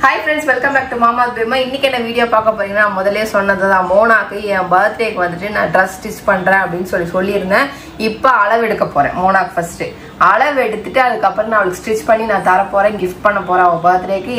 Hi friends, welcome back to Mama's Bema. இன்னைக்கு என்ன video பார்க்க போறீங்கன்னா முதல்லயே சொன்னதுதான் மோனாக்கு என் பர்த்டேக்கு வந்துட்டு நான் Dress stitch பண்றேன் அப்படினு சொல்லியிருந்தேன். இப்போ அளவு எடுக்க போறேன். மோனாக்கு ஃபர்ஸ்ட் அளவு எடுத்துட்டு அதுக்கு அப்புறம் நான் அவளுக்கு ஸ்டிட்ச் பண்ணி நான் தர போறேன், gift பண்ண போறேன் அவ பர்த்டேக்கு.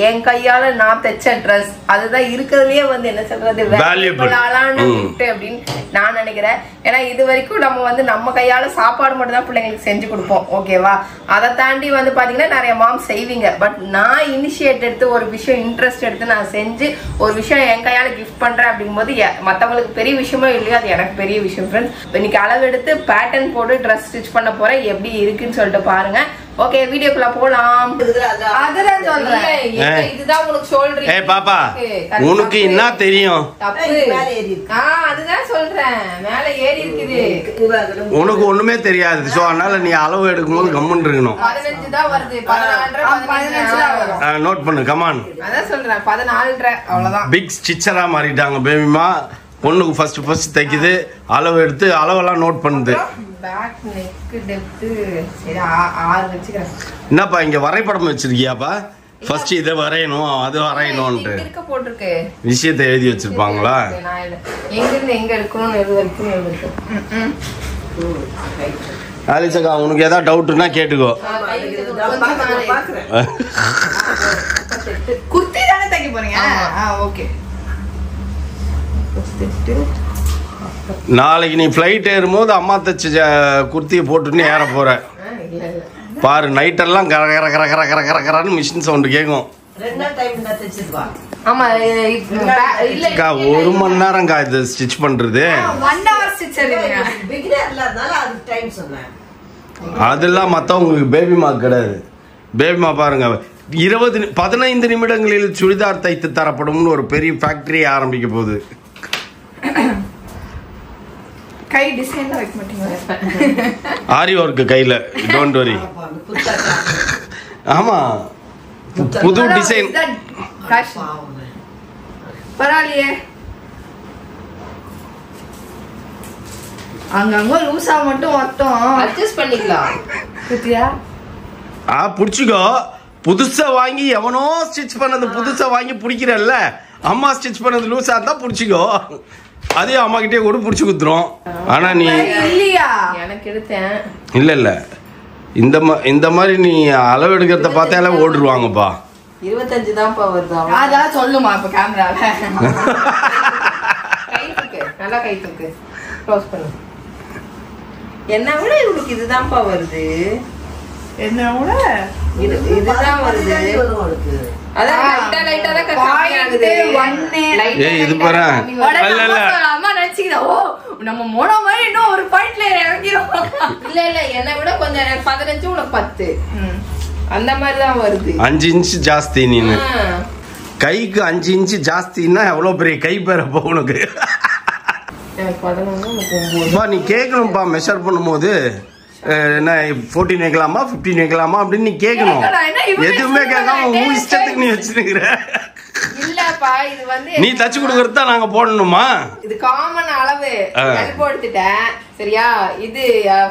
என் கையால நான் தைச்ச Dress அதுதான் இருக்குறதுலயே வந்து என்ன சொல்றது வேல்யூபிளான gift அப்படினு நான் நினைக்கிறேன். ஏனா இது வரைக்கும் நம்ம வந்து நம்ம கையால சாப்பாடு மட்டும் தான் பிள்ளைங்களுக்கு செஞ்சு கொடுப்போம். ஓகேவா? அத தாண்டி வந்து பாத்தீங்கன்னா நிறைய மாம் செய்வீங்க. பட் நான் இனிஷியேட் எடுத்து ஒரு விஷயம் இன்ட்ரெஸ்ட் எடுத்து நான் செஞ்சு ஒரு விஷயம் என் கையால கிஃப்ட் பண்றேன் அப்படிங்கும்போது மத்தவங்களுக்கு பெரிய விஷயமே இல்லையா, அது எனக்கு பெரிய விஷயம் ஃப்ரெண்ட்ஸ். இன்னைக்கு அளவு எடுத்து பேட்டர்ன் போட்டு ட்ரெஸ் ஸ்டிச் பண்ண போறேன். எப்படி இருக்குன்னு சொல்லிட்டு பாருங்க. ஓகே, வீடியோக்குள்ள போலாம். அதுதான் சொல்றேன், இதுதான் உனக்கு சொல்றேன். ஏய் பாப்பா, உனக்கு என்ன தெரியும்? அதுதான் சொல்றேன், மேல ஏறி இருக்குது. உனக்கு ஒண்ணுமே தெரியாது. சோ அதனால நீ அளவு எடுக்கும்போது கம்முன்னு இருக்கணும். 15 தான் வருது, 15 தான் வரும். நோட் பண்ணு, கமான். அதான் சொல்றேன் 14 அவ்வளவுதான். பிக் ஸ்டிச்சரா மாறிட்டாங்க பேபிமா. பொண்ணுக்கு ஃபர்ஸ்ட் தைக்குது, அளவு எடுத்து அளவெல்லாம் நோட் பண்ணுது. பேக் நெக் டெப்த் சரி 6 வெச்சுக்கிறேன். என்னப்பா இங்க வரைபடம் வச்சிருக்கியாப்பா? ஃபர்ஸ்ட் இத வரையணும், அது வரையணும்னு இருக்க போட்டுருக்கு. விஷயத்தை எழுதி வச்சிருப்பாங்களா? எங்க இருந்து எங்க எடுக்கணும் எது வரைக்கும் எழுதிருக்கேன். ஆலிசக்கா, உனக்கு ஏதாவது டவுட்னா கேட்டுக்கோ. குர்த்தி தானே தைக்க போறீங்க? ஓகே. நாளைக்கு நீ ஃப்ளைட் ஏறும்போது அம்மா தச்ச குர்த்தியை போட்டுன்னு ஏற போற பாரு. நைட் எல்லாம் கர கர கர கர கர கர கரன்னு மிஷின் சவுண்ட் கேட்கும். அக்கா 1 மணி நேரம்க்கா இது ஸ்டிச் பண்றது. அதெல்லாம் மத்தவங்களுக்கு பேபிமா கிடையாது. பேபிமா பாருங்க 15 நிமிடங்களில் சுடிதார் தைத்து தரப்படும்னு ஒரு பெரிய ஃபேக்டரி ஆரம்பிக்க போகுது. கை டிசைன் வைக்க மாட்டீங்க? ஆரி ஒர்க் கையில, டோன்ட் வரி. ஆமா, புது டிசைன். பரவாயில்லையே, அங்கங்க லூசா மட்டும் ஒட்டும், அட்ஜஸ்ட் பண்ணிக்கலாம். குத்தியா புடிச்சுக்கோ. புதுசா வாங்கி எவனோ ஸ்டிச் பண்ணது புதுசா வாங்கி பிடிக்கிறல்ல, அம்மா ஸ்டிச் பண்ணது லூசா இருந்தா புடிச்சுக்கோ. அதே அம்மா கிட்டே கூட புடிச்சு குத்துறோம். ஆனா நீ இல்லையா எனக்கு எடுத்தேன். இல்ல இந்த மாதிரி நீ அளவு எடுக்கிறத பார்த்தாலே ஓடுருவாங்கப்பா. 25 தான்ப்பா வருது. அதான் சொல்லுமா இப்ப கேமரால. கை தூக்கு, நல்லா கை தூக்கு, க்ளோஸ் பண்ணு. என்ன விட இவளுக்கு இதுதான்ப்பா வருது. என்ன விட இதுதான் வருது. அதான் லைட்டா தான் கம்மியாகுது. ஏய் இது பாரு. இல்ல இல்ல அம்மா நினைச்சீங்க ஓ நம்ம மோனோ மாதிரி இன்னும் ஒரு பாயிண்ட்ல இறங்கிரும். இல்ல என்னை விட கொஞ்சம் 15 உனக்கு 10 அந்த மாதிரி தான் வருது. 5 இன்ச் ஜாஸ்தி. நீனு கைக்கு 5 இன்ச் ஜாஸ்தின்னா எவ்வளவு பெரிய கை பேரப்பா உனக்கு. நீ கேட்கணும்ப்பா மெஷர் பண்ணும்போது என்ன 14 வைக்கலாமா 15 வைக்கலாமா அப்படின்னு நீ கேட்கணும். எதுவுமே கேட்காம உன் இஷ்டத்துக்கு நீ வச்சிருக்கிற. இல்லப்பா இது வந்து நீ தச்சு கொடுக்கறது தான் நாங்க போடணுமா? இது காமன் அளவு. எல்போ எடுத்துட்டேன் சரியா, இது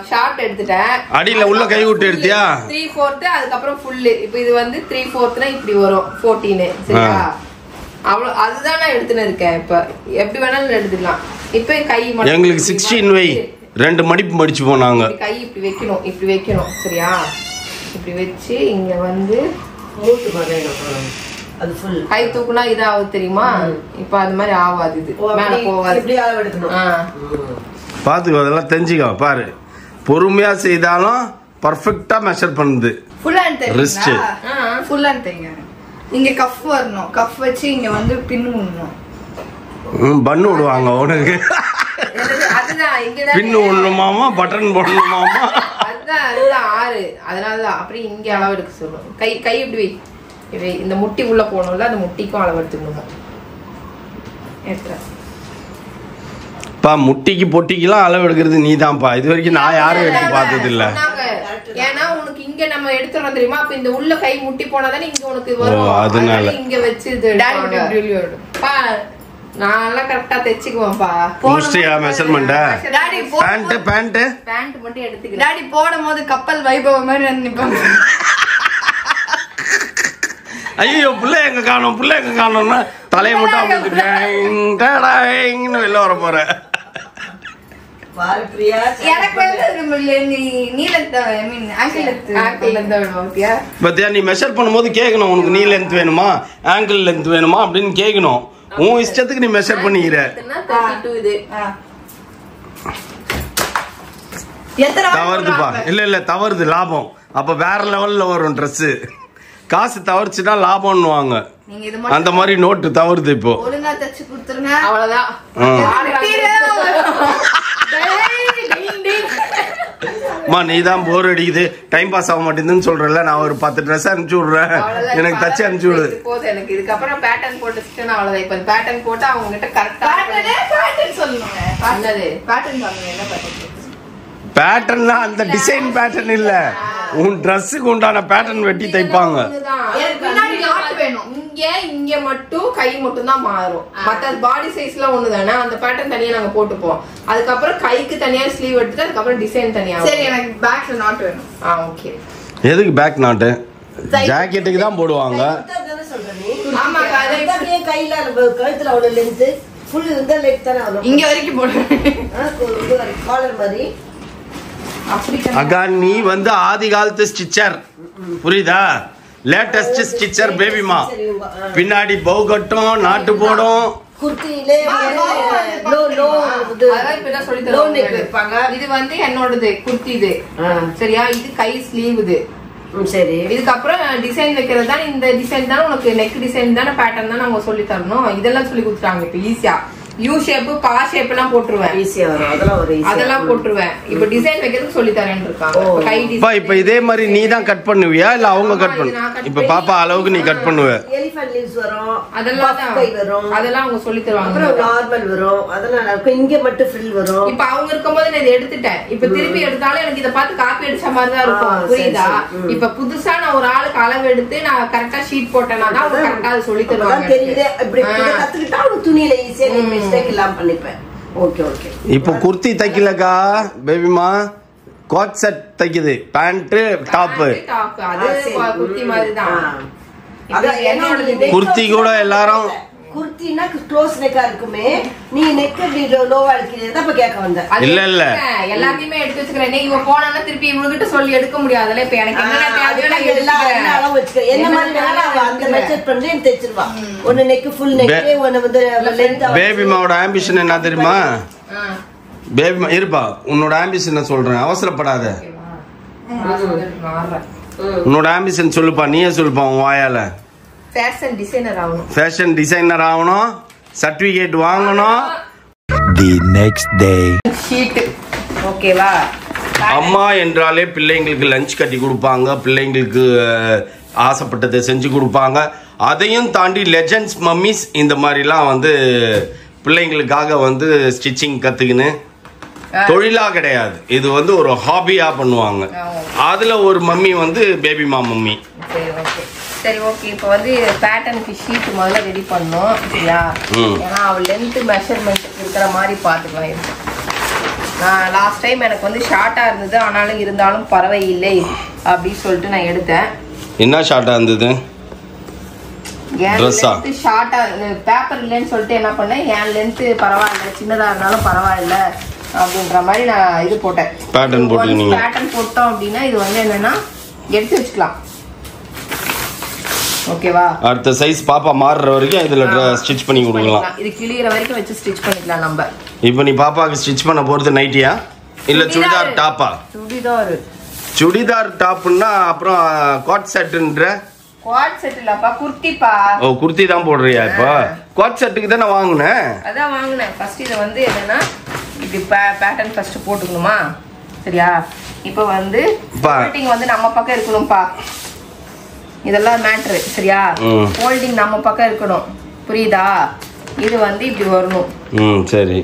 ஷார்ட் எடுத்துட்டேன். அடியில உள்ள கை விட்டு எடுத்தியா? 3/4 அதுக்கு அப்புறம் ஃபுல். இப்போ இது வந்து 3/4னா இப்படி வரும் 14 சரியா. அவ்வளவு அதுதான் நான் எடுத்துன்னு இருக்கேன். இப்ப எப்படி வேணாலும் எடுத்துக்கலாம். இப்போ கை மட்டும் எங்களுக்கு 16 வை 2 மடிப்பு மடிச்சு போனாங்க. கை இப்படி வைக்கணும் சரியா. இப்படி வச்சு இங்க வந்து மூட்டு வரையணும். அது ஃபுல் கை தூக்குனா இது ஆகுது தெரியுமா. இப்போ அது மாதிரி ஆகாது, இது மேல போகாது. இப்படி அளவு எடுக்கணும். பாத்துக்கோ, அதெல்லாம் தெரிஞ்சுக்கோ. பாரு, பொறுமையா செய்தாலும் பர்ஃபெக்ட்டா மெஷர் பண்ணுது. Full hand wrist full hand தெரியுங்க. இங்க கஃப் வரணும், கஃப் வச்சு இங்க வந்து பின் விடணும். பண்ணு விடுவாங்க உனக்கு. பின்னு ஒண்ணுமாமா பட்டன் போடணுமாமா. அதுதான் 6 அதனாலதான் அப்படி இங்க அளவு எடுக்க சொல்லும். கை இப்படி வை, இந்த முட்டி உள்ள போகணும்ல, அந்த முட்டிக்கும் அளவு எடுத்துக்கணும். முட்டிக்கு பொட்டிக்கெல்லாம் அளவு எடுக்கிறது நீதான்ப்பா. இது வரைக்கும் நான் யாரும் எடுத்து பார்த்தது இல்ல. ஏன்னா உனக்கு இங்க நம்ம எடுத்துறோம் தெரியுமா, அப்ப இந்த உள்ள கை முட்டி போனாதானே இங்க உனக்கு வரும். அதனால இங்க வச்சு நான் கரெக்டா தைச்சுக்குவேன்ப்பா. போஸ்டியா மெஷர்மென்ட் டாடி பேண்ட் மட்டும் எடுத்துக்க. டாடி போடும்போது கப்பல் வைபவ மாதிரி நிப்பாங்க. ஐயோ பிள்ளை எங்க காணோம்னா தலையை மட்டும் அப்படின்ட்டு வெளில வர போறேன். பத்தியா நீ மெஷர் பண்ணும்போது கேட்கணும், உனக்கு நீ லென்த் வேணுமா ஆங்கிள் லென்த் வேணுமா அப்படின்னு கேட்கணும். உன் இஷ்டத்துக்கு நீ மெஷர் பண்ணிக்கிற. தவறுதுப்பா. இல்ல தவறுது லாபம். அப்ப வேற லெவல்ல வரும் ட்ரெஸ். காசு தவறுச்சுன்னா லாபம்னுவாங்க. அந்த மாதிரி நோட்டு தவறுது இப்போ. நீ தான் போர் அடிக்குது டைம் பாஸ் ஆக மாட்டேங்குதுன்னு சொல்றல, நான் ஒரு 10 ட்ரெஸ் அனுப்பிச்சு விடுறேன், எனக்கு தச்சு அனுப்பிச்சு விடு. எனக்கு இதுக்கப்புறம் பேட்டர்ன் போட்டு அவ்வளவுதான். இப்ப பேட்டர்ன் போட்டு அவங்க கிட்ட கரெக்டா பேட்டர்ன் அந்த டிசைன் பேட்டர்ன் இல்ல, உன் ட்ரெஸ்ஸுக்கு உண்டான பேட்டர்ன் வெட்டி தைப்பாங்க. இங்க மட்டும் கை மட்டும் தான் மாறும், மத்த பாடி சைஸ்ல ஒண்ணுதானே. அந்த பேட்டர்ன் தனியா நாங்க போட்டுப்போம். அதுக்கப்புறம் கைக்கு தனியா ஸ்லீவ் எடுத்து அதுக்கப்புறம் டிசைன் தனியா. சரி எனக்கு பேக்ல நாட் வேணும். ஓகே. எதுக்கு பேக் நாட்டு? ஜாக்கெட்டுக்கு தான் போடுவாங்க. ஆமா கையில கழுத்துல அவ்வளவு லென்த் ஃபுல் இந்த லென்த் தான வரும். இங்க வரைக்கும் போடுறேன் காலர் மாதிரி. அக்கா நீ வந்து ஆதி காலத்து ஸ்டிச்சர் புரியுதா? லேட்டஸ்ட் ஸ்டிச்சர் பேபிமா. பின்னாடி பவு கட்டும், நாட்டு போடும். இது வந்து என்னோடது குர்த்தி. இது சரியா? இது கை ஸ்லீவ். இது சரி. இதுக்கப்புறம் டிசைன் வைக்கிறது தான். இந்த டிசைன் தானே உனக்கு நெக் டிசைன் தானே பேட்டர்ன் தானே அவங்க சொல்லி தரணும். இதெல்லாம் சொல்லி கொடுத்துட்டாங்க. இப்ப ஈஸியா யூ ஷேப் பா ஷேப் எல்லாம் போட்டுருவேன். ஈஸியா வரும். அதெல்லாம் போட்டுருவேன். இப்ப டிசைன் வைக்கிறதுக்கு சொல்லி தரேன்னு இருக்காங்க. கை டிசைன் இப்ப இதே மாதிரி நீ தான் கட் பண்ணுவியா இல்ல அவங்க கட் பண்ணு? இப்ப பாப்பா அளவுக்கு நீ கட் பண்ணுவ. எலிஃபண்ட் லீவ்ஸ் வரும், அதெல்லாம் அவங்க சொல்லி தருவாங்க. அப்புறம் நார்மல் வரும், அதெல்லாம் இங்க மட்டும் ஃப்ரில் வரும். இப்ப அவங்க இருக்கும்போது நான் இதை எடுத்துட்டேன். இப்ப திருப்பி எடுத்தாலும் எனக்கு இத பார்த்து காப்பி அடிச்ச மாதிரி தான் இருக்கும். புரியுதா? இப்ப புதுசா நான் ஒரு ஆளுக்கு அளவு எடுத்து நான் கரெக்டா ஷீட் போட்டேன்னா தான் அவங்க கரெக்டா அதை சொல்லி தருவாங்க. தெரியுது. இப்படி கத்துக்கிட்டா ஒரு துணியில ஈஸியா மிஸ்டேக் இல்லாம பண்ணிப்பேன். Okay okay. இப்போ குர்த்தி தைக்கலக்கா பேபிமா, கோட் செட் தைக்குது. Pant top. அது குர்த்தி மாதிரி தான். குர்த்தி கூட எல்லாரும் குர்த்தினா க்ளோஸ் நெக்கா இருக்குமே, நீ நெக் இப்படி லோவா எடுக்கிறத அப்ப கேட்க வந்த. இல்ல எல்லாத்தையுமே எடுத்து வச்சுக்கிறேன். இவ போனானா திருப்பி இவங்கிட்ட சொல்லி எடுக்க முடியாதுல. இப்ப எனக்கு என்ன தேவையோ நான் எல்லா அளவு வச்சுக்கிறேன். என்ன மாதிரி வேணாலும் அந்த மெஷர் பண்ணி தைச்சிருவா. ஒன்னு நெக் ஃபுல் நெக், ஒன்னு வந்து லெந்த். பேபிமாவோட ஆம்பிஷன் என்ன தெரியுமா? பேபிமா இருப்பா, உன்னோட ஆம்பிஷன் சொல்றேன், அவசரப்படாத. உன்னோட ஆம்பிஷன் சொல்லுப்பா, நீயே சொல்லுப்பா உன் வாயால. ஃபேஷன் டிசைனர் ஆகணும். ஃபேஷன் டிசைனர் ஆகணும், சர்டிபிகேட் வாங்கணும். The next day sheet. ஓகேவா? அம்மா என்றாலே பிள்ளைங்களுக்கு லஞ்ச் கட்டி கொடுப்பாங்க, பிள்ளைங்களுக்கு ஆசைப்பட்டதை செஞ்சு கொடுப்பாங்க. அதையும் தாண்டி லெஜெண்ட்ஸ் மம்மிஸ் இந்த மாதிரிலாம் வந்து பிள்ளைங்களுக்காக வந்து ஸ்டிச்சிங் கற்றுக்கின்னு தொழிலா கிடையாது, இது வந்து ஒரு ஹாபியா பண்ணுவாங்க. அதுல ஒரு மம்மி வந்து பேபிமா மம்மி. சரி ஓகே. இப்போ வந்து பேட்டர்னுக்கு ஷீட் முதல்ல ரெடி பண்ணோம் சரியா? ஏன்னா அவள் லென்த் மெஷர்மெண்ட் இருக்கிற மாதிரி பார்த்துக்கலாம். இருக்கு நான் லாஸ்ட் டைம் எனக்கு வந்து ஷார்ட்டா இருந்தது, ஆனாலும் இருந்தாலும் பரவாயில்லை அப்படின்னு சொல்லிட்டு நான் எடுத்தேன். என்ன ஷார்ட்டா இருந்தது? ஷார்ட்டா பேப்பர் இல்லைன்னு சொல்லிட்டு என்ன பண்ணேன், என் லென்த் பரவாயில்ல, சின்னதா இருந்தாலும் பரவாயில்ல அப்படின்ற மாதிரி நான் இது போட்டேன். பேட்டர்ன் போட்டோம் அப்படின்னா இது வந்து என்னன்னா எடுத்து வச்சுக்கலாம். ஓகேவா? அடுத்த சைஸ் பாப்பா மாறுற வரைக்கும் இதுல ஸ்டிட்ச் பண்ணி கொடுக்கலாம். இது கிளியற வரைக்கும் வச்சு ஸ்டிட்ச் பண்ணிக்கலாம் நம்ம. இப்போ நீ பாப்பாக்கு ஸ்டிட்ச் பண்ண போறது நைட்டியா இல்ல சுடிதார் டாப்பா? சுடிதார் டாப்னா அப்புறம் கோட் செட்ன்ற. கோட் செட் இல்லப்பா, குர்த்திப்பா. ஓ குர்த்தி தான் போடுறியா? இப்போ கோட் செட்டுக்கு தானே வாங்குனேன். அதான் வாங்குனேன். ஃபர்ஸ்ட் இத வந்து என்னன்னா இப்படி பேட்டர்ன் ஃபர்ஸ்ட் போட்டுக்கணுமா சரியா? இப்போ வந்து ஃபோல்டிங் வந்து நம்ம பக்கம் இருக்கணும்பா. இதெல்லாம் மேட்ரு சரியா? ஃபோல்டிங் நம்ம பக்கம் இருக்கணும், புரியுதா? இது வந்து இப்படி வரணும். சரி.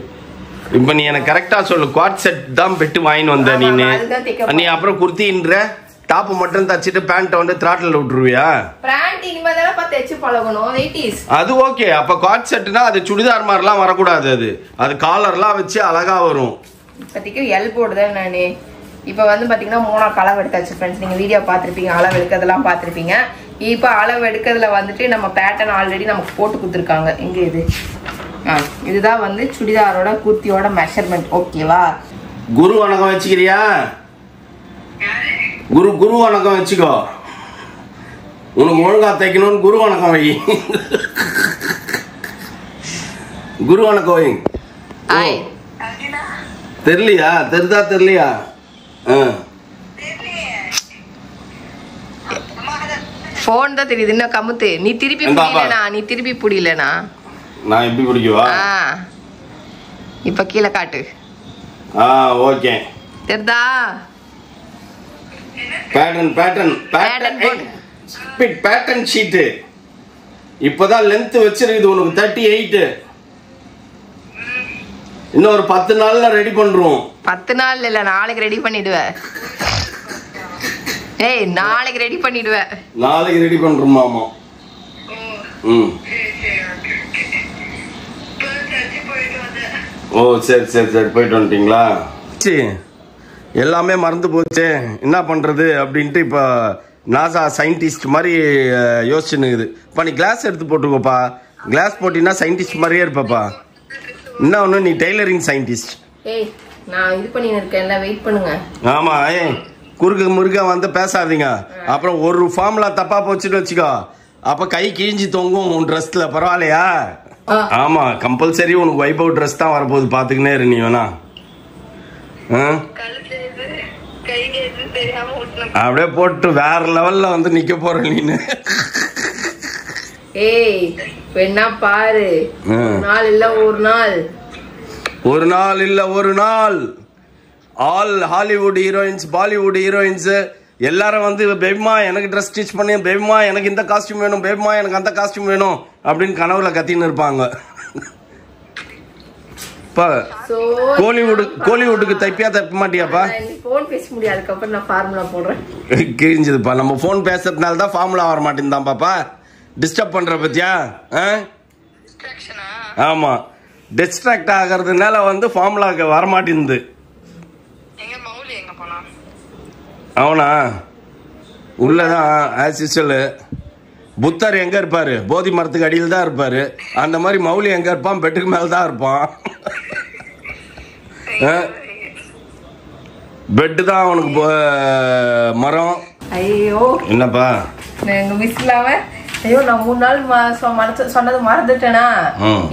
இப்போ நீ எனக்கு கரெக்டா சொல்லு, குவாட் செட் தான் பெட்டு வாங்கிட்டு வந்த நீ அப்புறம் குர்த்தின்ற டாப் மட்டும் தச்சிட்டு பேண்ட் வந்து த்ராட்டில் விட்டுருவியா? பேண்ட் இனிமேல பார்த்து தச்சு பழகணும். 80s அது ஓகே. அப்ப குவாட் செட்னா அது சுடிதார் மாதிரிலாம் வரக்கூடாது, அது காலர்லாம் வச்சு அழகா வரும். இப்போதைக்கு எல்போர்டு தான் நானே. இப்போ வந்து பார்த்தீங்கன்னா 3 அளவு எடுத்தாச்சு ஃப்ரெண்ட்ஸ். நீங்கள் வீடியோ பார்த்துருப்பீங்க, அளவு எடுக்கிறதெல்லாம் பார்த்துருப்பீங்க. இப்போ அளவு எடுக்கிறதுல வந்துட்டு நம்ம பேட்டர்ன் ஆல்ரெடி நமக்கு போட்டு கொடுத்துருக்காங்க. இங்கே இது இதுதான் வந்து சுடிதாரோட குர்த்தியோட மெஷர்மெண்ட். ஓகேவா? குரு வணக்கம் வச்சுக்கிறியா? குரு வணக்கம் வச்சுக்கோ. உனக்கு ஒழுங்கா தைக்கணும்னு குரு வணக்கம் வை. குரு வணக்கம் வை. தெரியலையா? தெரியலையா? போன் தான் தெரியுது. இன்னும் கமுத்து. நீ திருப்பி புடியலனா நான் எப்படி பிடிக்கவா? இப்ப கீழே காட்டு. ஓகே. தெரிதா? பேட்டர்ன் ஷீட் இப்பதான் லென்த் வச்சிருக்குது உனக்கு 38. இன்னும் ஒரு 10 நாள்ல ரெடி பண்றோம். 10 நாள் இல்ல, நாளைக்கு ரெடி பண்ணிடுவேன். ஏய், நாளைக்கு ரெடி பண்ணிடுவேன். நாளைக்கு ரெடி பண்றோம் மாமா. ஓ சரி சரி சரி, போயிட்டு வந்துட்டீங்களா? எல்லாமே மறந்து போச்சு, என்ன பண்றது அப்படின்ட்டு இப்போ நாசா சயின்டிஸ்ட் மாதிரி யோசிச்சுன்னுக்குது. இப்போ நீ கிளாஸ் எடுத்து போட்டுக்கோப்பா. கிளாஸ் போட்டின்னா சயின்டிஸ்ட் மாதிரியே இருப்பப்பா. என்ன ஒன்று, நீ டெய்லரிங் சயின்டிஸ்ட். ஏய், நான் இது பண்ணின்னு இருக்கேன்ல, வெயிட் பண்ணுங்க. ஆமா, குறுக்கு முறுக்க வந்து பேசாதீங்க. அப்புறம் ஒரு ஃபார்முலா தப்பா போச்சுன்னு வச்சுக்கோ, அப்ப கை கிழிஞ்சி தொங்கும் உன் ட்ரெஸ்ல. பரவாயில்லையா? ஆமா, கம்பல்சரி உனக்கு வைபவ் ட்ரெஸ் தான் வரப்போகுது. பாத்துக்கினே இரு நீ வேணா. அப்படியே போட்டு வேற லெவல்ல வந்து நிக்க போற நீனு. ஏய், வேணா பாரு. நாள் இல்ல ஒரு நாள், ஒரு நாள் இல்ல ஒரு நாள் all Hollywood heroines, Bollywood heroines எல்லாரும் வந்து பேபிமா எனக்கு ட்ரெஸ் ஸ்டிச் பண்ணி, பேபிமா எனக்கு இந்த காஸ்டியூம் வேணும், பேபிமா எனக்கு அந்த காஸ்டியூம் வேணும் அப்படின்னு கனவுல கத்தின்னு இருப்பாங்க. கோலிவுட்டுக்கு தைப்பியா தைப்ப மாட்டியாப்பா? போன் பேச முடியாது, அதுக்கப்புறம் நான் ஃபார்முலா போடுறேன். கிழிஞ்சதுப்பா. நம்ம போன் பேசுறதுனால தான் ஃபார்முலா வர மாட்டேங்குதான் பாப்பா. டிஸ்டர்ப் பண்ற பத்தியா? ஆமா, டிஸ்ட்ராக்ட் ஆகிறதுனால வந்து ஃபார்முலாக்கு வர மாட்டேங்குது. அவனா உள்ளதான் ஆஸ் யூசுவல். புத்தர் எங்க இருப்பாரு? போதி மரத்துக்கு அடியில் தான் இருப்பாரு. அந்த மாதிரி மௌலி எங்க இருப்பான்? பெட்டுக்கு மேல தான் இருப்பான். பெட்டு தான் அவனுக்கு மரம். ஐயோ, என்னப்பா எங்க மிஸ்லாம ஐயோ, நான் 3 நாள் சொன்னது மறந்துட்டேனா?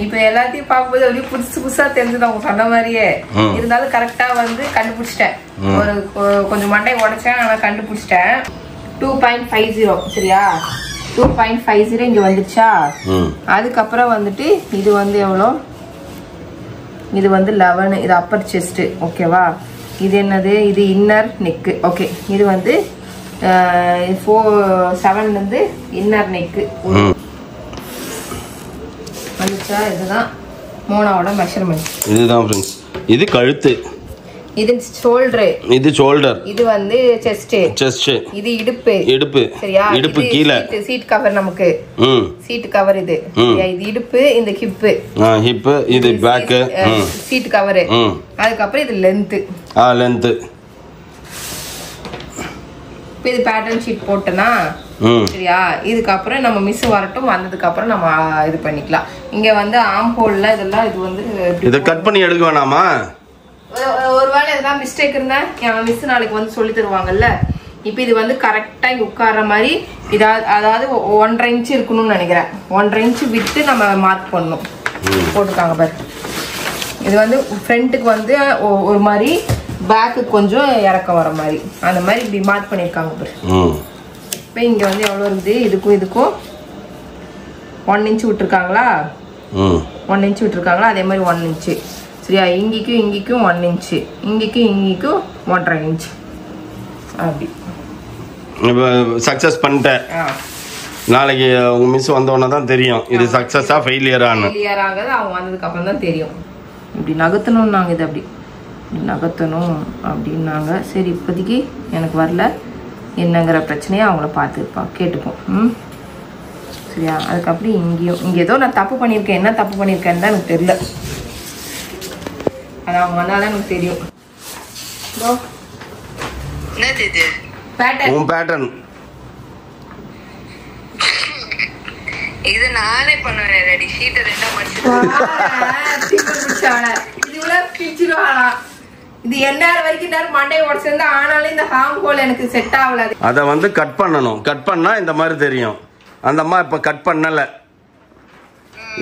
இப்ப எல்லாத்தையும் பார்க்கும்போது அப்படியே புதுசா தெரிஞ்சது அவங்க சொன்ன மாதிரியே. இருந்தாலும் கரெக்டா வந்து கண்டுபிடிச்சிட்டேன். ஒரு கொஞ்சம் மண்டை உடைச்சேன், ஆனா கண்டுபிடிச்சிட்டேன். 2.50 சரியா? 2.50 இங்க வந்துச்சா? அதுக்கப்புறம் வந்துட்டு இது வந்து எவ்வளோ? இது வந்து 11. இது அப்பர் செஸ்ட். ஓகேவா? இது என்னது? இது இன்னர் நெக்கு. ஓகே, இது வந்து 7 வந்து இன்னர் நெக்கு வந்துச்சா? இதுதான் மோனாவோட மெஷர்மெண்ட். இதுதான் ஃப்ரெண்ட்ஸ். இது கழுத்து, இது ஷோல்டர், இது ஷோல்டர், இது வந்து செஸ்ட், இது இடுப்பு. சரியா? இடுப்பு கீழ சீட் கவர், நமக்கு சீட் கவர். இது இது இடுப்பு, இந்த ஹிப், இது பேக் சீட் கவர். அதுக்கப்புறம் இது லென்த். இது பேட்டர்ன் ஷீட் போட்டனா சரியா? இதுக்கப்புறம் நம்ம மிஸ் வரட்டும், வந்ததுக்கு அப்புறம் நம்ம இது பண்ணிக்கலாம். இங்க வந்து ஆம் ஹோல்ல இதெல்லாம் இது வந்து இத கட் பண்ணி எடுக்க வேணாமா? ஒருவேளை எதனா மிஸ்டேக் இருந்தா என் மிஸ் நாளைக்கு வந்து சொல்லி தருவாங்கல்ல. இப்போ இது வந்து கரெக்டா உட்கார்ற மாதிரி அதாவது 1.5 இன்ச் இருக்கணும்னு நினைக்கிறேன். 1.5 இன்ச் விட்டு நம்ம மார்க் பண்ணணும். போட்டுருக்காங்க பாரு. இது வந்து ஃப்ரண்ட்டுக்கு வந்து ஒரு மாதிரி, பேக்கு கொஞ்சம் இறக்கம் வர மாதிரி, அந்த மாதிரி இப்படி மார்க் பண்ணியிருக்காங்க பாரு. இப்போ இங்க வந்து எவ்வளோ இருக்குது? இதுக்கும் 1 இன்ச் விட்டுருக்காங்களா? 1 இன்ச் விட்டுருக்காங்களா? அதே மாதிரி 1 இன்ச்சு சரியா? இங்கிக்கும் 1 இன்ச்சு, இங்கிக்கும் 1.5 இன்ச். அப்படி சக்சஸ் பண்ணிட்டேன். நாளைக்கு உங்க மிஸ் வந்தோடனே தான் தெரியும் இது சக்சஸா ஃபெயிலியர் ஆகுது. அவங்க வந்ததுக்கு அப்புறம் தான் தெரியும். இப்படி நகர்த்தணும், நாங்கள் இதை அப்படி நகர்த்தணும் அப்படின்னாங்க. சரி, இப்போதைக்கு எனக்கு வரல, என்னங்கிற பிரச்சனையை அவங்கள கேட்டுப்போம். சரியா? அதுக்கப்புறம் இங்கே ஏதோ நான் தப்பு பண்ணியிருக்கேன். என்ன தப்பு பண்ணியிருக்கேன்னு தான் எனக்கு தெரியல. அது அவங்க வந்தாதான் எனக்கு தெரியும். பேட்டர்ன் இது நானே பண்ணுவேன் ரெடி ஷீட் ரெண்டா மடிச்சிடுவானா இது என்ன வரைக்கும் நேரம் மண்டையை உடச்சிருந்தா ஆனாலும் இந்த ஹார்ம் ஹோல் எனக்கு செட் ஆகல. அதை வந்து கட் பண்ணணும். கட் பண்ணா இந்த மாதிரி தெரியும். அந்த அம்மா இப்ப கட் பண்ணல.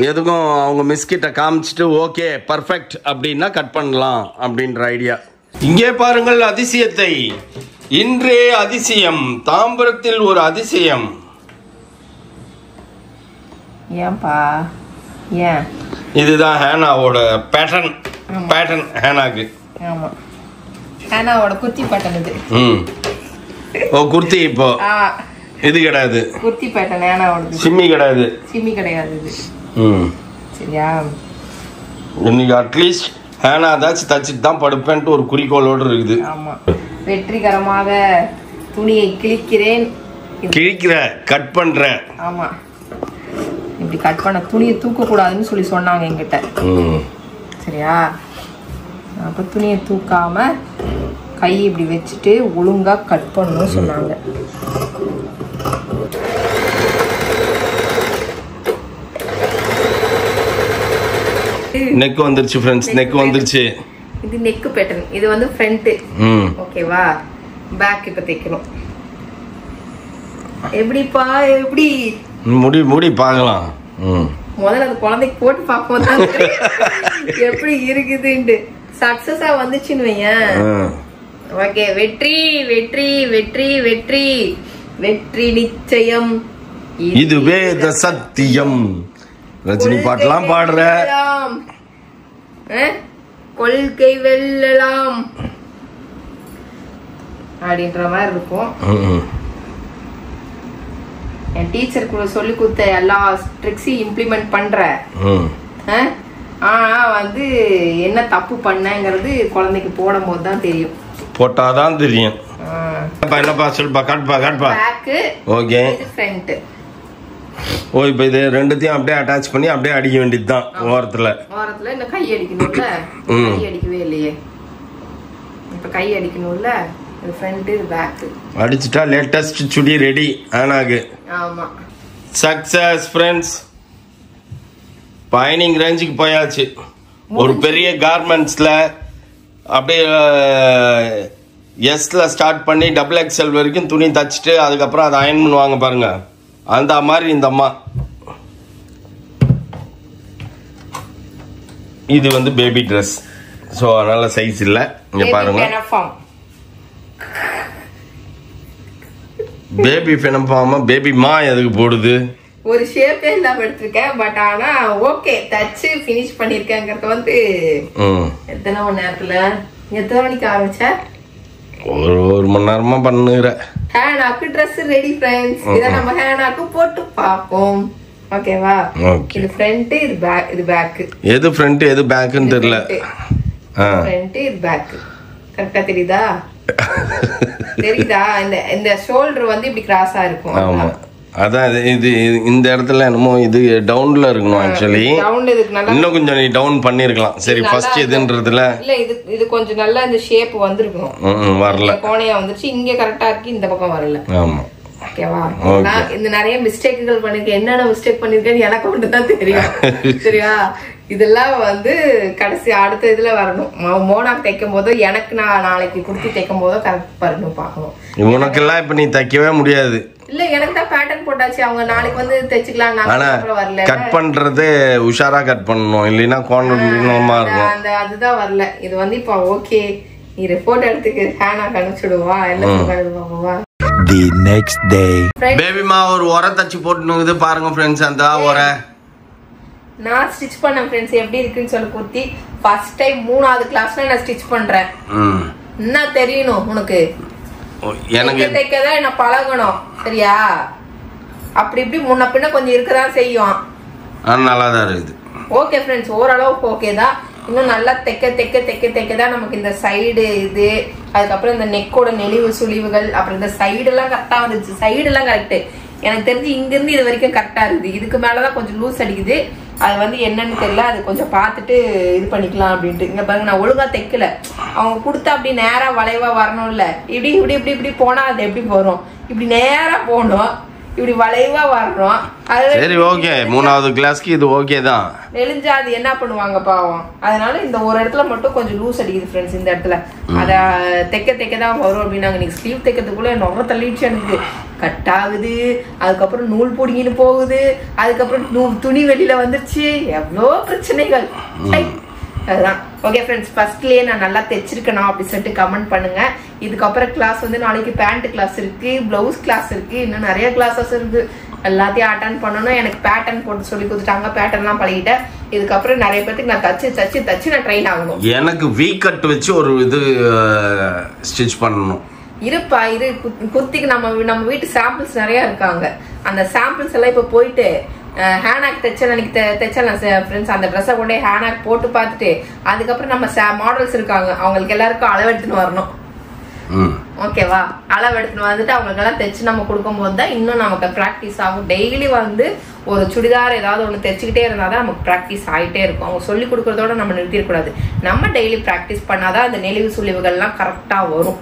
எதுக்கும் அவங்க மிஸ்கிட்ட காமிச்சிட்டு ஓகே பர்ஃபெக்ட் அப்படின்னா கட் பண்ணலாம் அப்படின்ற ஐடியா. இங்கே பாருங்கள் அதிசயத்தை. இன்றே அதிசயம். தாம்பரத்தில் ஒரு அதிசயம். ஏன்பா ஏன் இதுதான் ஹேனாவோட பேட்டர்ன் ஹேனாக்கு. ஆமா ஹேனாவோட குர்த்தி பேட்டர்ன் இது. ஓ குர்த்தி இப்போ இது கிடையாது. குர்த்தி பேட்டர்ன் ஹேனாவோட. சிம்மி கிடையாது. சிம்மி கிடையாது இது. சரியா இன்னைக்கு அட்லீஸ்ட் ஹேனா ஏதாச்சும் தச்சுட்டு தான் படுப்பேன்ட்டு ஒரு குறிக்கோளோடு இருக்குது. ஆமா வெற்றிகரமாக துணியை கிழிக்கிறேன். கிழிக்கிற கட் பண்ற. ஆமா இப்படி கட் பண்ண துணியை தூக்க கூடாதுன்னு சொல்லி சொன்னாங்க என்கிட்ட. சரியா அப்ப துணியை தூக்காம கை இப்படி வச்சுட்டு ஒழுங்கா கட் பண்ணணும்னு சொன்னாங்க. நெக் வந்துருச்சு फ्रेंड्स. நெக் வந்துருச்சு. இது நெக் பேட்டர்ன். இது வந்து ஃப்ரண்ட். ஓகேவா பேக் இப்ப தைக்கணும். எப்படிப்பா எப்படி முடி பார்க்கலாம். முதல்ல அந்த குழந்தைக்கு போட்டு பார்ப்போம் தான் எப்படி இருக்குதுன்னு. சக்சஸா வந்துச்சுன்னு வையேன். ஓகே வெற்றி வெற்றி வெற்றி வெற்றி வெற்றி நிச்சயம். இதுவே சத்தியம். ரஜினி பாட்டெல்லாம் பாடுற. கொள்கை வெல்லலாம் அப்படின்ற மாதிரி இருக்கும். என் டீச்சர் கூட சொல்லி கொடுத்த எல்லா ட்ரிக்ஸையும் இம்ப்ளிமெண்ட் பண்ற. ஆனா வந்து என்ன தப்பு பண்ணங்கிறது குழந்தைக்கு போடும் போது தான் தெரியும். போட்டாதான் தெரியும். என்னப்பா சொல்லுப்பா காட்டுப்பா. Okay front. ஓ இப்போ இது ரெண்டுத்தையும் அப்படியே அட்டாச் பண்ணி அப்படியே அடிக்க வேண்டியதுதான் ஓரத்துல. இன்னும் கை அடிக்கணும்ல. கை அடிக்கவே இல்லையே. இப்ப கை அடிக்கணும்ல. இது ஃப்ரண்ட் இது பேக். அடிச்சிட்டா லேட்டஸ்ட் சுடி ரெடி ஆனாகு. ஆமா சக்சஸ் ஃப்ரெண்ட்ஸ். பைனிங் ரேஞ்சுக்கு போயாச்சு. ஒரு பெரிய கார்மெண்ட்ஸ்ல அப்படியே எஸ்ல ஸ்டார்ட் பண்ணி XXL வரைக்கும் துணி தச்சுட்டு அதுக்கப்புறம் அதை அயன் பண்ணுவாங்க பாருங்க. அந்த மாதிரி இந்த அம்மா. இது வந்து பேபி ட்ரெஸ். ஸோ அதனால சைஸ் இல்லை. இங்க பாருங்க பேபி ஃபினம்பாமா பேபி மா எதுக்கு போடுது. ஒரு ஷேப்பே இல்லாம எடுத்திருக்கேன். பட் ஆனா ஓகே தச்சு ஃபினிஷ் பண்ணிருக்கேங்கிறது வந்து எத்தனை மணி நேரத்துல எத்தனை மணிக்கு ஆரம்பிச்ச? ஒரு மணி நேரமா பண்ணுற. ஹேனாக்கு ட்ரெஸ் ரெடி ஃப்ரெண்ட்ஸ். இத நம்ம ஹேனாக்கு போட்டு பாப்போம். ஓகேவா இது ஃப்ரண்ட் இது பேக். இது பேக். எது ஃப்ரண்ட் எது பேக்னு தெரியல. ஃப்ரண்ட் இது பேக். கரெக்ட்டா தெரியுதா? தெரியுதா? இந்த ஷோல்டர் வந்து இப்படி கிராஸா இருக்கும். ஆமா அதான் இது இந்த இடத்துல என்னமோ இது டவுன்ல இருக்கணும். ஆக்சுவலி இன்னும் கொஞ்சம் நீ டவுன் பண்ணிருக்கலாம். சரி ஃபர்ஸ்ட் இதுன்றதுல இல்ல இது கொஞ்சம் நல்லா இந்த ஷேப் வந்திருக்கும். வரல. கோணையா வந்துருச்சு. இங்க கரெக்டா இருக்கு. இந்த பக்கம் வரல. ஆமா ஓகேவா? நான் இந்த நிறைய மிஸ்டேக்குகள் பண்ணிருக்கேன். என்னென்ன மிஸ்டேக் பண்ணிருக்கேன்னு எனக்கு மட்டும் தான் தெரியும். சரியா? இதெல்லாம் வந்து கடைசி அடுத்த இதுல வரணும். மோனாக்கு தைக்கும் போதோ எனக்கு நான் நாளைக்கு குர்த்தி தைக்கும் போதோ கரெக்ட் வரணும் பார்க்கணும். உனக்கெல்லாம் இப்ப நீ தைக்கவே முடியாது. இல்ல எனக்கு தான் பேட்டர்ன் போட்டாச்சு. அவங்க நாளைக்கு வந்து தைச்சுக்கலாம். நான் வரல. கட் பண்றது உஷாரா கட் பண்ணணும். இல்லைன்னா கோணமா இருக்கும். அந்த அதுதான் வரல. இது வந்து இப்ப ஓகே நீ ரிப்போர்ட் எடுத்துக்கு ஹேனா கணிச்சுடுவா. என்ன சொல்றது பாப்பா. The next day. பேபிமா ஒரு உர தச்சு போட்டுனுக்குது பாருங்க ஃப்ரெண்ட்ஸ். அந்த உர நான் ஸ்டிச் பண்ணேன் ஃப்ரெண்ட்ஸ். எப்படி இருக்குன்னு சொல்லி குர்த்தி ஃபர்ஸ்ட் டைம் 3வது கிளாஸ்ல நான் ஸ்டிச் பண்றேன். என்ன தெரியணும் உனக்கு? எனக்கு தைக்கதான் என்ன பழகணும். சரியா? அப்படி இப்படி முன்ன பின்ன கொஞ்சம் இருக்கதான் செய்யும். நல்லா தான் இருக்குது. ஓகே ஃப்ரெண்ட்ஸ் ஓரளவுக்கு ஓகே தான். இன்னும் நல்லா தைக்க தான் நமக்கு இந்த சைடு இது அதுக்கப்புறம் இந்த நெக்கோட நெளிவு சுழிவுகள் அப்புறம் இந்த சைடு எல்லாம் கரெக்டா வந்துச்சு. சைடு எல்லாம் கரெக்ட். எனக்கு தெரிஞ்சு இங்க இருந்து இது வரைக்கும் கரெக்டா இருக்குது. இதுக்கு மேலதான் கொஞ்சம் லூஸ் அடிக்குது. அது வந்து என்னன்னு தெரியல. அது கொஞ்சம் பார்த்துட்டு இது பண்ணிக்கலாம் அப்படின்ட்டு. இங்க பாருங்க நான் ஒழுங்கா தைக்கல. அவங்க கொடுத்தா அப்படி நேரா வளைவா வரணும்ல. இப்படி இப்படி இப்படி இப்படி போனா அது எப்படி போறோம்? இப்படி நேரா போகணும். இப்படி வளைவா வரணும். சரி ஓகே, 3வது கிளாஸ்க்கு இது ஓகே தான். நெளிஞ்சா அது என்ன பண்ணுவாங்க பாவம். அதனால இந்த ஒரு இடத்துல மட்டும் கொஞ்சம் லூஸ் அடிக்குது ஃப்ரெண்ட்ஸ். இந்த இடத்துல அத தைக்க தான் வரும் அப்படின்னாங்க. இன்னைக்கு ஸ்லீவ் தைக்கிறதுக்குள்ள நொற தள்ளிடுச்சு எனக்கு. கட் ஆகுது, அதுக்கப்புறம் நூல் பிடிங்கின்னு போகுது, அதுக்கப்புறம் துணி வெளியில வந்துருச்சு, எவ்வளோ பிரச்சனைகள். அதுதான் ஓகே ஃப்ரெண்ட்ஸ். ஃபர்ஸ்ட்லயே நான் நல்லா தைச்சிருக்கணும் அப்படின்னு சொல்லிட்டு கமெண்ட் பண்ணுங்க. இதுக்கப்புறம் கிளாஸ் வந்து நாளைக்கு பேண்ட் கிளாஸ் இருக்கு, பிளவுஸ் கிளாஸ் இருக்கு, இன்னும் நிறைய கிளாஸஸ் இருக்கு. எல்லாத்தையும் அட்டன் பண்ணணும். எனக்கு பேட்டர்ன் போட்டு சொல்லி கொடுத்துட்டாங்க, பேட்டர்ன்லாம் பழகிட்டேன். இதுக்கப்புறம் நிறைய பேருக்கு நான் தச்சு நான் ட்ரெயின் ஆகணும். எனக்கு வீ கட் வச்சு ஒரு இது ஸ்டிச் பண்ணணும். இருப்பா இரு, குர்த்திக்கு நம்ம வீட்டு சாம்பிள்ஸ் நிறைய இருக்காங்க. அந்த சாம்பிள்ஸ் எல்லாம் இப்ப போயிட்டு ஹேனாக் தைச்சலாம் ஃப்ரெண்ட்ஸ். அந்த ட்ரெஸ்ஸை கொண்டே ஹேனாக் போட்டு பார்த்துட்டு அதுக்கப்புறம் நம்ம மாடல்ஸ் இருக்காங்க, அவங்களுக்கு எல்லாருக்கும் அளவு எடுத்துன்னு வரணும். ஓகேவா? அளவு எடுத்துன்னு வந்துட்டு அவங்களுக்கு எல்லாம் தைச்சு நம்ம கொடுக்கும் போது தான் இன்னும் நமக்கு ப்ராக்டிஸ் ஆகும். டெய்லி வந்து ஒரு சுடிதார் ஏதாவது ஒன்று தைச்சுக்கிட்டே இருந்தாதான் நமக்கு ப்ராக்டிஸ் ஆகிட்டே இருக்கும். அவங்க சொல்லி கொடுக்கறதோட நம்ம நிறுத்திடக்கூடாது. நம்ம டெய்லி ப்ராக்டிஸ் பண்ணாதான் அந்த நெளிவு சுழிவுகள்லாம் கரெக்டாக வரும்.